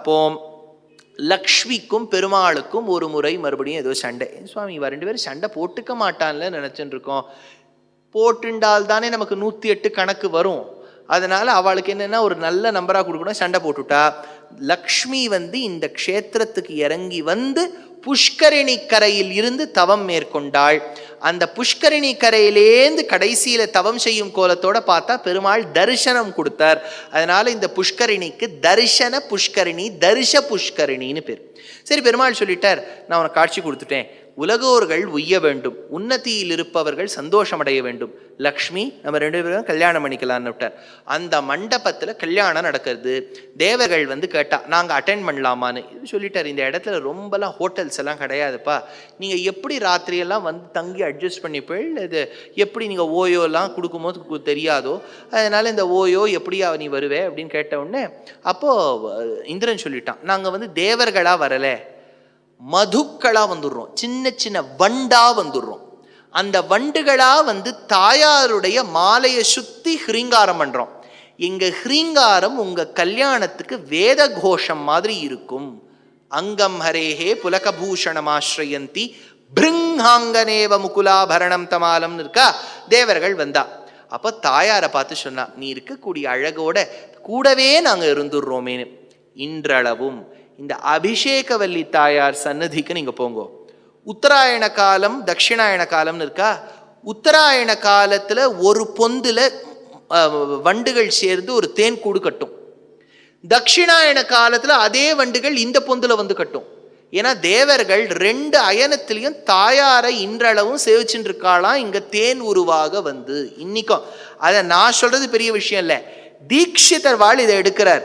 அப்போ லக்ஷ்மிக்கும் பெருமாளுக்கும் ஒரு முறை மறுபடியும் ஏதோ சண்டை. சுவாமி இவ 2 பேரும் சண்டை போட்டுக்க மாட்டான்ல நினைச்சுட்டு இருக்கோம். போட்டுண்டால் தானே நமக்கு 108 கணக்கு வரும். அதனால அவளுக்கு என்னன்னா ஒரு நல்ல நம்பரா கொடுக்கணும். சண்டை போட்டுட்டா. லக்ஷ்மி இந்த க்ஷேத்திரத்துக்கு இறங்கி புஷ்கரணி கரையில் இருந்து தவம் மேற்கொண்டாள். அந்த புஷ்கரணி கரையிலேந்து கடைசியில தவம் செய்யும் கோலத்தோட பார்த்தா பெருமாள் தரிசனம் கொடுத்தார். அதனால இந்த புஷ்கரணிக்கு தரிசன புஷ்கரணி, தரிச புஷ்கரணின்னு பேர். சரி, பெருமாள் சொல்லிட்டார், நான் உனக்கு காட்சி கொடுத்துட்டேன். உலகோர்கள் உய்ய வேண்டும், உன்னதியில் இருப்பவர்கள் சந்தோஷம் அடைய வேண்டும். லக்ஷ்மி நம்ம 2 பேரும் கல்யாணம் பண்ணிக்கலான்னு விட்டார். அந்த மண்டபத்தில் கல்யாணம் நடக்கிறது. தேவர்கள் கேட்டா நாங்கள் அட்டென்ட் பண்ணலாமான்னு சொல்லிட்டார். இந்த இடத்துல ரொம்பலாம் ஹோட்டல்ஸ் எல்லாம் கிடையாதுப்பா, நீங்கள் எப்படி ராத்திரியெல்லாம் தங்கி அட்ஜஸ்ட் பண்ணி போய் இது எப்படி நீங்கள் ஓயோலாம் கொடுக்கும்போது தெரியாதோ, அதனால இந்த ஓயோ எப்படியா நீ வருவே அப்படின்னு கேட்ட உடனே அப்போது இந்திரன் சொல்லிட்டான், நாங்கள் தேவர்களாக வரலை, மதுக்களா வந்துடுறோம், சின்ன சின்ன வண்டா வந்துடுறோம். அந்த வண்டுகளா தாயாருடைய மாலையை சுத்தி ஹிரீங்காரம் பண்றோம். எங்க ஹிரீங்காரம் உங்க கல்யாணத்துக்கு வேத கோஷம் மாதிரி இருக்கும். அங்கம் ஹரேஹே புலகபூஷணமாஸ்ரயந்தி பிருங்காங்கனேவ முகுலாபரணம் தமாலம் இருக்கா. தேவர்கள் வந்தா. அப்ப தாயாரை பார்த்து சொன்னா, நீ இருக்கக்கூடிய அழகோட கூடவே நாங்க இருந்துடுறோமேனு. இன்றளவும் இந்த அபிஷேகவல்லி தாயார் சன்னதிக்கு நீங்க போங்க. உத்தராயண காலம் தட்சிணாயண காலம்னு இருக்கா. உத்தராயண காலத்துல ஒரு பொந்துல வண்டுகள் சேர்ந்து ஒரு தேன் கூடு கட்டும். தட்சிணாயன காலத்துல அதே வண்டுகள் இந்த பொந்துல கட்டும். ஏன்னா தேவர்கள் 2 அயனத்திலையும் தாயாரை இன்றளவும் சேவிச்சுட்டு இருக்காளாம். இங்க தேன் உருவாக இன்னைக்கும். அதை நான் சொல்றது பெரிய விஷயம் இல்லை, தீட்சிதர் வாழ் இதை எடுக்கிறார்.